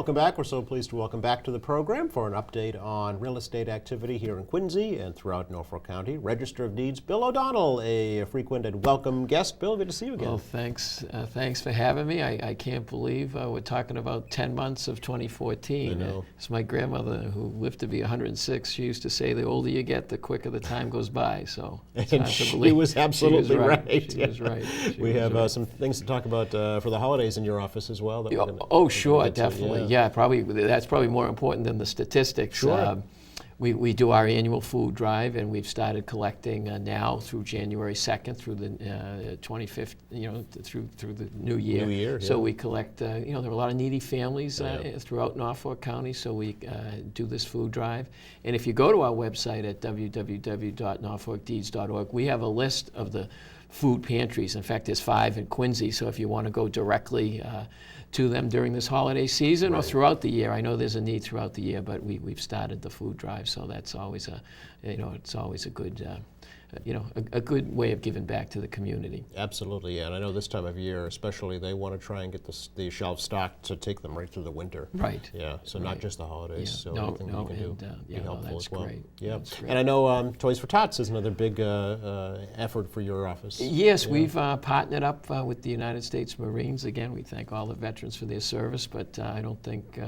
welcome back. We're so pleased to welcome back to the program for an update on real estate activity here in Quincy and throughout Norfolk County. Register of Deeds, Bill O'Donnell, a frequent and welcome guest. Bill, good to see you again. Well, thanks for having me. I can't believe we're talking about 10 months of 2014. I know. It's my grandmother, who lived to be 106. She used to say, the older you get, the quicker the time goes by. So it's hard to believe. She was absolutely right. She was right. We have some things to talk about for the holidays in your office as well. Sure, definitely. Yeah, probably that's probably more important than the statistics. Sure. We do our annual food drive, and we've started collecting now through January 2nd through the 25th, through the new year. New Year, So yeah. we collect, there are a lot of needy families throughout Norfolk County, so we do this food drive. And if you go to our website at www.norfolkdeeds.org, we have a list of the food pantries. In fact, there's 5 in Quincy, so if you want to go directly to them during this holiday season or throughout the year. I know there's a need throughout the year, but we've started the food drive, so that's always it's always a good a good way of giving back to the community. Absolutely, yeah. And I know this time of year, especially, they want to try and get the shelves stocked to take them right through the winter. Right. Yeah. So not just the holidays. Yeah. So anything you can do be helpful that's as well. Great. Yeah. That's great. And I know Toys for Tots is another big effort for your office. Yes, we've partnered up with the United States Marines. Again, we thank all the veterans for their service, but I don't think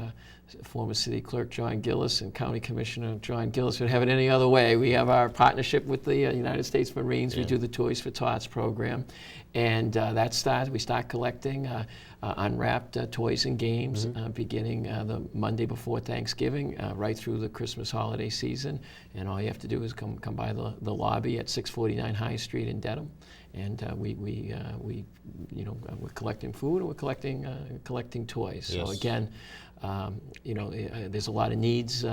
former City Clerk John Gillis and County Commissioner John Gillis would have it any other way. We have our partnership with the United States Marines. We do the Toys for Tots program, and that starts. We start collecting unwrapped toys and games beginning the Monday before Thanksgiving, right through the Christmas holiday season. And all you have to do is come by the lobby at 649 High Street in Dedham, and we're collecting food and we're collecting toys. Yes. So again, there's a lot of needs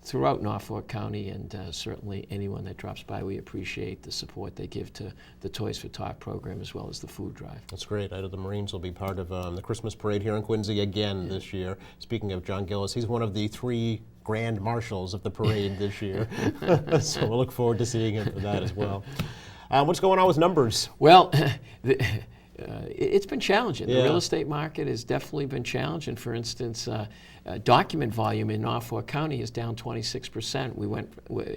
throughout Norfolk County, and certainly anyone that drops by, we appreciate the support they give to the Toys for Tots program as well as the food drive. That's great. I know the Marines will be part of the Christmas parade here in Quincy again this year. Speaking of John Gillis, he's one of the 3 grand marshals of the parade this year. So we'll look forward to seeing him for that as well. What's going on with numbers? Well, it's been challenging. Yeah. The real estate market has definitely been challenging. For instance, document volume in Norfolk County is down 26%. We went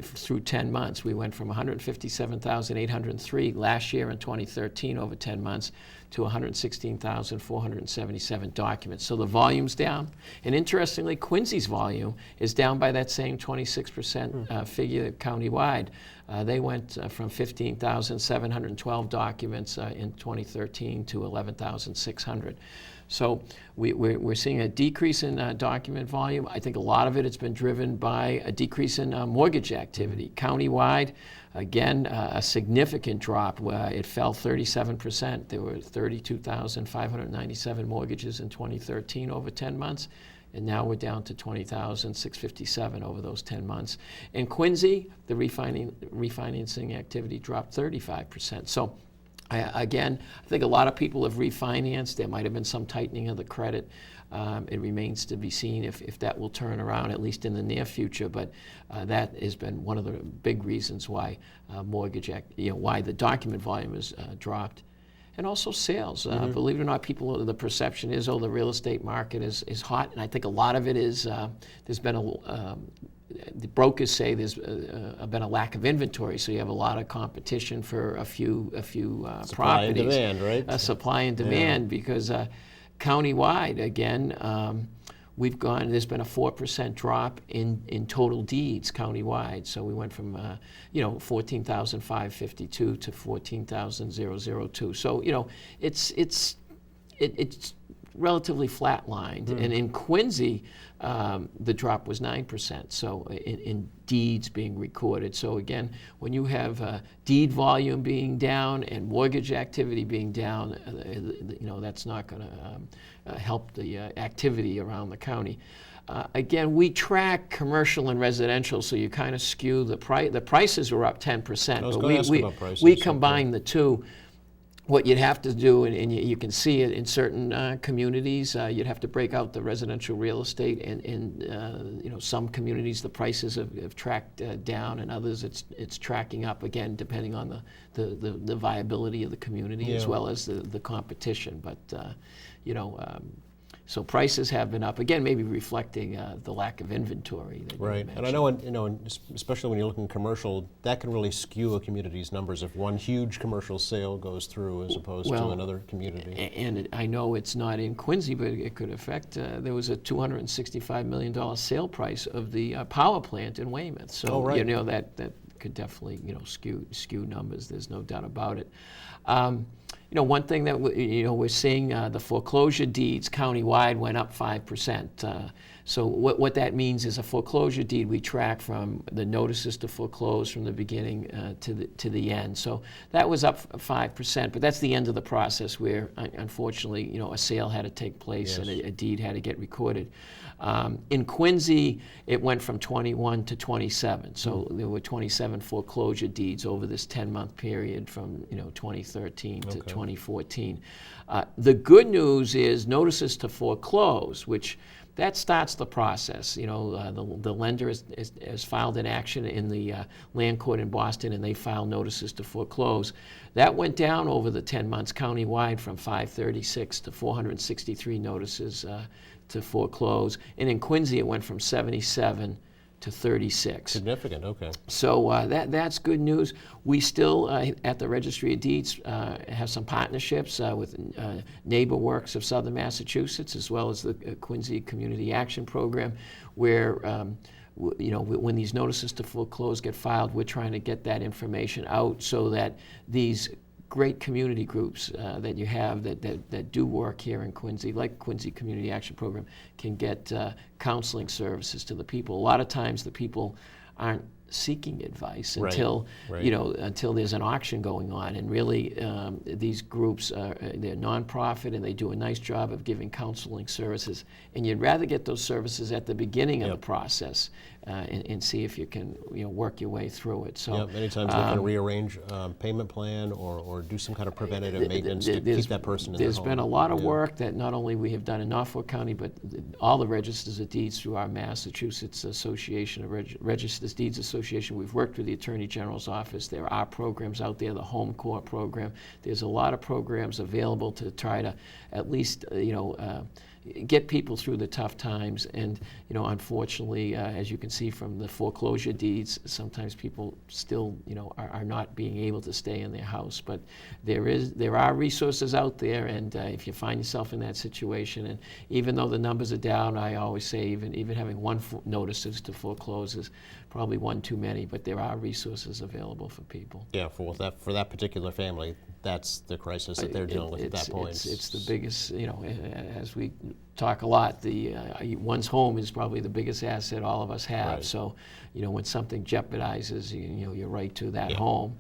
through 10 months. We went from 157,803 last year in 2013 over 10 months to 116,477 documents. So the volume's down. And interestingly, Quincy's volume is down by that same 26% figure countywide. They went from 15,712 documents in 2013 to 11,600. So we're seeing a decrease in document volume. I think a lot of it has been driven by a decrease in mortgage activity. Countywide, again, a significant drop where it fell 37%. There were 32,597 mortgages in 2013 over 10 months. And now we're down to 20,657 over those 10 months. In Quincy, the refinancing activity dropped 35%. So again, I think a lot of people have refinanced. There might have been some tightening of the credit. It remains to be seen if that will turn around, at least in the near future. But that has been one of the big reasons why why the document volume has dropped. And also sales. Believe it or not, the perception is, the real estate market is hot. And I think a lot of it is, there's been the brokers say there's been a lack of inventory, so you have a lot of competition for a few properties. Supply and demand, right? Supply and demand, because countywide, again, there's been a 4% drop in total deeds countywide. So we went from 14,552 to 14,002. So it's relatively flatlined. And in Quincy, the drop was 9%. So in deeds being recorded. So again, when you have deed volume being down and mortgage activity being down, that's not going to help the activity around the county. Again, we track commercial and residential, so you kind of skew the price. The prices were up 10%, but we combine the two. What you'd have to do, and you can see it in certain communities, you'd have to break out the residential real estate, and some communities the prices have tracked down, and others it's tracking up, again depending on the viability of the community as well as the competition. But So prices have been up, again, maybe reflecting the lack of inventory that you Right, mentioned. and I know, especially when you're looking commercial, that can really skew a community's numbers if one huge commercial sale goes through as opposed to another community. And I know it's not in Quincy, but it could affect, there was a $265 million sale price of the power plant in Weymouth. So, right. That could definitely, skew numbers. There's no doubt about it. One thing that we're seeing, the foreclosure deeds countywide went up 5%. So what that means is a foreclosure deed we track from the notices to foreclose from the beginning to the end. So that was up 5%, but that's the end of the process where, unfortunately, a sale had to take place and a deed had to get recorded. In Quincy, it went from 21 to 27. So there were 27 foreclosure deeds over this 10-month period from 2013 to 2014. The good news is notices to foreclose, which that starts the process. The lender has filed an action in the land court in Boston, and they filed notices to foreclose. That went down over the 10 months countywide from 536 to 463 notices to foreclose. And in Quincy, it went from 77 to 36. Significant, okay. So that's good news. We still, at the Registry of Deeds, have some partnerships with Neighbor Works of Southern Massachusetts, as well as the Quincy Community Action Program, where when these notices to foreclose get filed, we're trying to get that information out so that these great community groups that you have that do work here in Quincy, like Quincy Community Action Program, can get counseling services to the people. A lot of times the people aren't seeking advice until until there's an auction going on, and really these groups they're nonprofit and they do a nice job of giving counseling services, and you'd rather get those services at the beginning of the process and see if you can work your way through it. So many times they can rearrange payment plan or do some kind of preventative maintenance to keep that person in the home. There's been a lot of work that not only we have done in Norfolk County, but all the registers of deeds through our Massachusetts Association of Registers Deeds Association. We've worked with the Attorney General's office. There are programs out there, the Home Court program. There's a lot of programs available to try to at least get people through the tough times. And unfortunately, as you can see from the foreclosure deeds, sometimes people still are not being able to stay in their house. But there are resources out there, and if you find yourself in that situation, and even though the numbers are down, I always say even having one notices to foreclose is probably one too many, but there are resources available for people. Yeah, for that particular family, that's the crisis that they're dealing with at that point. It's the biggest, as we talk a lot, one's home is probably the biggest asset all of us have. Right. So, when something jeopardizes, your right to that home,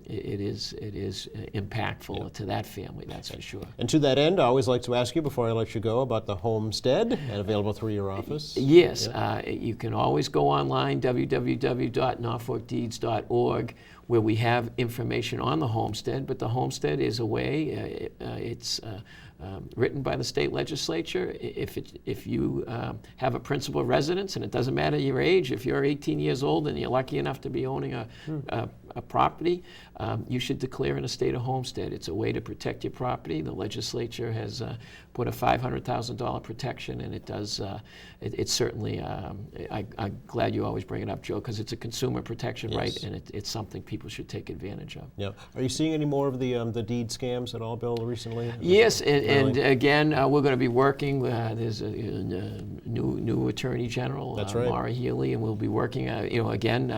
it is impactful to that family, that's for sure. And to that end, I always like to ask you before I let you go about the homestead and available through your office. Yes, you can always go online, www.norfolkdeeds.org, where we have information on the homestead. But the homestead is a way. It's written by the state legislature. If you have a principal residence, and it doesn't matter your age, if you're 18 years old and you're lucky enough to be owning a property, you should declare in a state of homestead. It's a way to protect your property. The legislature has put a $500,000 protection, and it does. It's certainly. I'm glad you always bring it up, Joe, because it's a consumer protection right, and it's something people should take advantage of. Yeah. Are you seeing any more of the deed scams at all, Bill, recently? Yes, and again, we're going to be working. There's a new Attorney General, That's right. Maura Healy, and we'll be working. Again,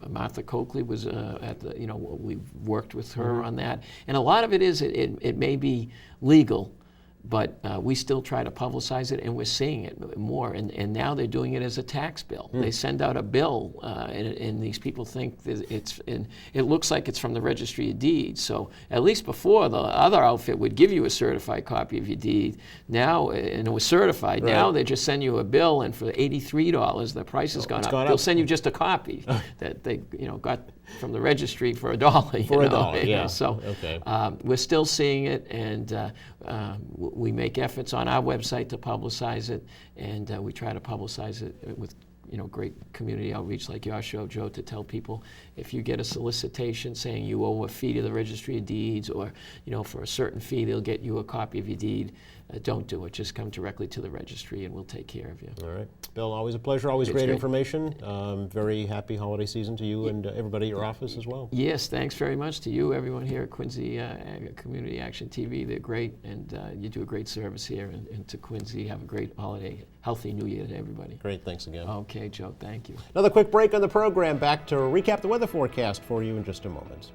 Martha Coakley was at the. We've worked with her on that, and a lot of it is it may be legal, but we still try to publicize it, and we're seeing it more. And now they're doing it as a tax bill. They send out a bill, and these people think that it looks like it's from the Registry of Deeds. So at least before, the other outfit would give you a certified copy of your deed. Now, and it was certified. Right. Now they just send you a bill, and for $83, the price has gone up. They'll send you just a copy that they got from the registry for $1. For $1, yeah. So we're still seeing it, and we make efforts on our website to publicize it, and we try to publicize it with great community outreach like your show, Joe, to tell people if you get a solicitation saying you owe a fee to the Registry of Deeds, or for a certain fee they'll get you a copy of your deed, don't do it. Just come directly to the registry and we'll take care of you. All right. Bill, always a pleasure, always great information. Very happy holiday season to you and everybody at your office as well. Yes, thanks very much to you, everyone here at Quincy Community Action TV. They're great, and you do a great service here. And to Quincy, have a great holiday, healthy New Year to everybody. Great, thanks again. Okay, Joe, thank you. Another quick break on the program. Back to recap the weather forecast for you in just a moment.